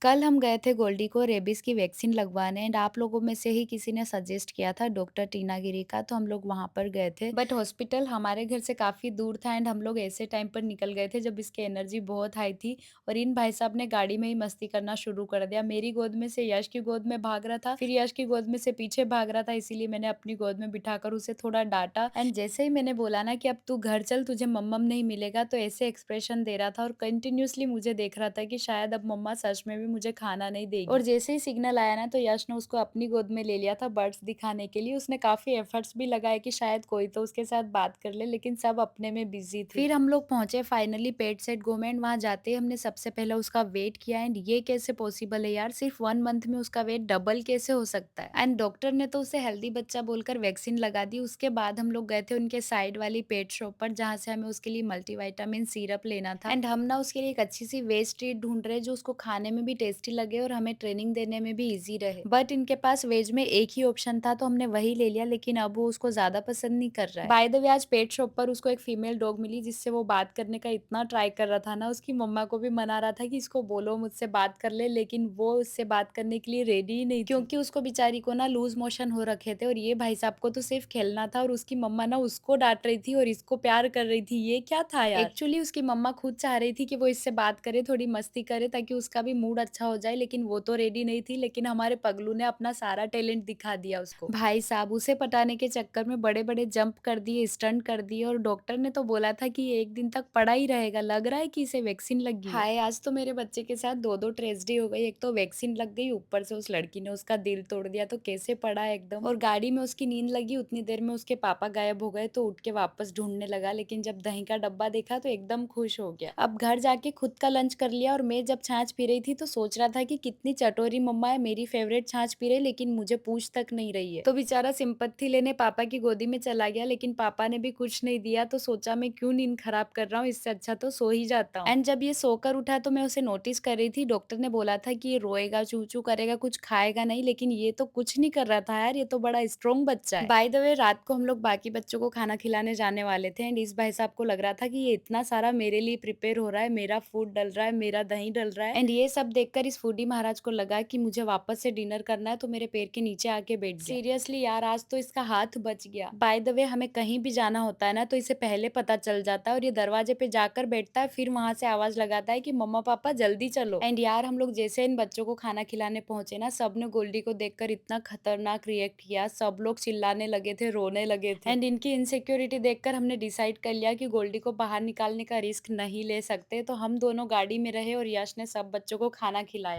कल हम गए थे गोल्डी को रेबीज की वैक्सीन लगवाने एंड आप लोगों में से ही किसी ने सजेस्ट किया था डॉक्टर टीना गिरी का, तो हम लोग वहां पर गए थे। बट हॉस्पिटल हमारे घर से काफी दूर था एंड हम लोग ऐसे टाइम पर निकल गए थे जब इसकी एनर्जी बहुत हाई थी। और इन भाई साहब ने गाड़ी में ही मस्ती करना शुरू कर दिया। मेरी गोद में से यश की गोद में भाग रहा था, फिर यश की गोद में से पीछे भाग रहा था, इसीलिए मैंने अपनी गोद में बिठाकर उसे थोड़ा डांटा। एंड जैसे ही मैंने बोला ना कि अब तू घर चल, तुझे मम्मम नहीं मिलेगा, तो ऐसे एक्सप्रेशन दे रहा था और कंटिन्यूअसली मुझे देख रहा था कि शायद अब मम्मा सच में भी मुझे खाना नहीं देगी। और जैसे ही सिग्नल आया ना, तो यश ने उसको अपनी गोद में ले लिया था बर्ड्स दिखाने के लिए। उसने काफी एफर्ट्स भी लगाए कि शायद कोई तो उसके साथ बात कर ले, लेकिन सब अपने में बिजी थे। फिर हम लोग पहुंचे फाइनली पेट सेट गो में। वहां जाते ही हमने सबसे पहले उसका वेट किया एंड ये कैसे पॉसिबल है यार, सिर्फ 1 मंथ में उसका वेट डबल कैसे हो सकता है। एंड डॉक्टर ने तो उसे हेल्दी बच्चा बोलकर वैक्सीन लगा दी। उसके बाद हम लोग गए थे उनके साइड वाली पेट शॉप पर, जहाँ से हमें उसके लिए मल्टीविटामिन सिरप लेना था। एंड हम ना उसके लिए एक अच्छी सी वेज ट्रीट ढूंढ रहे जो उसको खाने में भी टेस्टी लगे और हमें ट्रेनिंग देने में भी इजी रहे। बट इनके पास वेज में एक ही ऑप्शन था, तो हमने वही ले लिया, लेकिन अब वो उसको ज्यादा पसंद नहीं कर रहा है। बाय द वे, आज पेट शॉप पर उसको एक फीमेल डॉग मिली जिससे वो बात करने का इतना ट्राई कर रहा था ना, उसकी मम्मा को भी मना रहा था कि इसको बोलो मुझसे बात कर ले, लेकिन वो उससे बात करने के लिए रेडी ही नहीं थी, क्योंकि उसको बेचारी को ना लूज मोशन हो रखे थे और ये भाई साहब को तो सिर्फ खेलना था। और उसकी मम्मा ना उसको डांट रही थी और इसको प्यार कर रही थी। ये क्या था यार। एक्चुअली उसकी मम्मा खुद चाह रही थी कि वो इससे बात करे, थोड़ी मस्ती करे, ताकि उसका भी मूड अच्छा हो जाए, लेकिन वो तो रेडी नहीं थी। लेकिन हमारे पगलू ने अपना सारा टैलेंट दिखा दिया उसको। भाई साहब उसे पटाने के चक्कर में बड़े बड़े जंप कर दिए, स्टंट कर दिए, और डॉक्टर ने तो बोला था कि ये 1 दिन तक पड़ा ही रहेगा। लग रहा है कि इसे वैक्सीन लग गई है। हाय, आज तो मेरे बच्चे के साथ दो दो ट्रेजेडी हो गई। एक तो वैक्सीन लग गई, ऊपर से उस लड़की ने उसका दिल तोड़ दिया, तो कैसे पड़ा है एकदम। और गाड़ी में उसकी नींद लगी, उतनी देर में उसके पापा गायब हो गए, तो उठ के वापस ढूंढने लगा। लेकिन जब दही का डब्बा देखा तो एकदम खुश हो गया। अब घर जाके खुद का लंच कर लिया। और मैं जब छाछ पी रही थी तो सोच रहा था कि कितनी चटोरी मम्मा है, मेरी फेवरेट छाछ पी रही लेकिन मुझे पूछ तक नहीं रही है। तो बेचारा सिंपत्ति लेने पापा की गोदी में चला गया, लेकिन पापा ने भी कुछ नहीं दिया। तो सोचा मैं क्यों नींद खराब कर रहा हूँ, इससे अच्छा तो सो ही जाता हूँ। एंड जब ये सोकर उठा तो मैं उसे नोटिस कर रही थी। डॉक्टर ने बोला था कि ये रोएगा, चू चू करेगा, कुछ खाएगा नहीं, लेकिन ये तो कुछ नहीं कर रहा था यार। ये तो बड़ा स्ट्रॉन्ग बच्चा है। बाय द वे, रात को हम लोग बाकी बच्चों को खाना खिलाने जाने वाले थे एंड इस भाई साहब को लग रहा था कि ये इतना सारा मेरे लिए प्रिपेयर हो रहा है, मेरा फूड डल रहा है, मेरा दही डल रहा है। एंड ये सब देखकर इस फूडी महाराज को लगा कि मुझे वापस से डिनर करना है, तो मेरे पैर के नीचे आके बैठ गया। सीरियसली यार, आज तो इसका हाथ बच गया। बाय द वे, हमें कहीं भी जाना होता है ना, तो इसे पहले पता चल जाता है और ये दरवाजे पे जाकर बैठता है, फिर वहां से आवाज लगाता है कि मम्मा पापा जल्दी चलो। एंड यार, हम लोग जैसे इन बच्चों को खाना खिलाने पहुंचे ना, सबने गोल्डी को देखकर इतना खतरनाक रिएक्ट किया। सब लोग चिल्लाने लगे थे, रोने लगे थे। एंड इनकी इनसिक्योरिटी देखकर हमने डिसाइड कर लिया कि गोल्डी को बाहर निकालने का रिस्क नहीं ले सकते, तो हम दोनों गाड़ी में रहे और यश ने सब बच्चों को खाना खिलाया।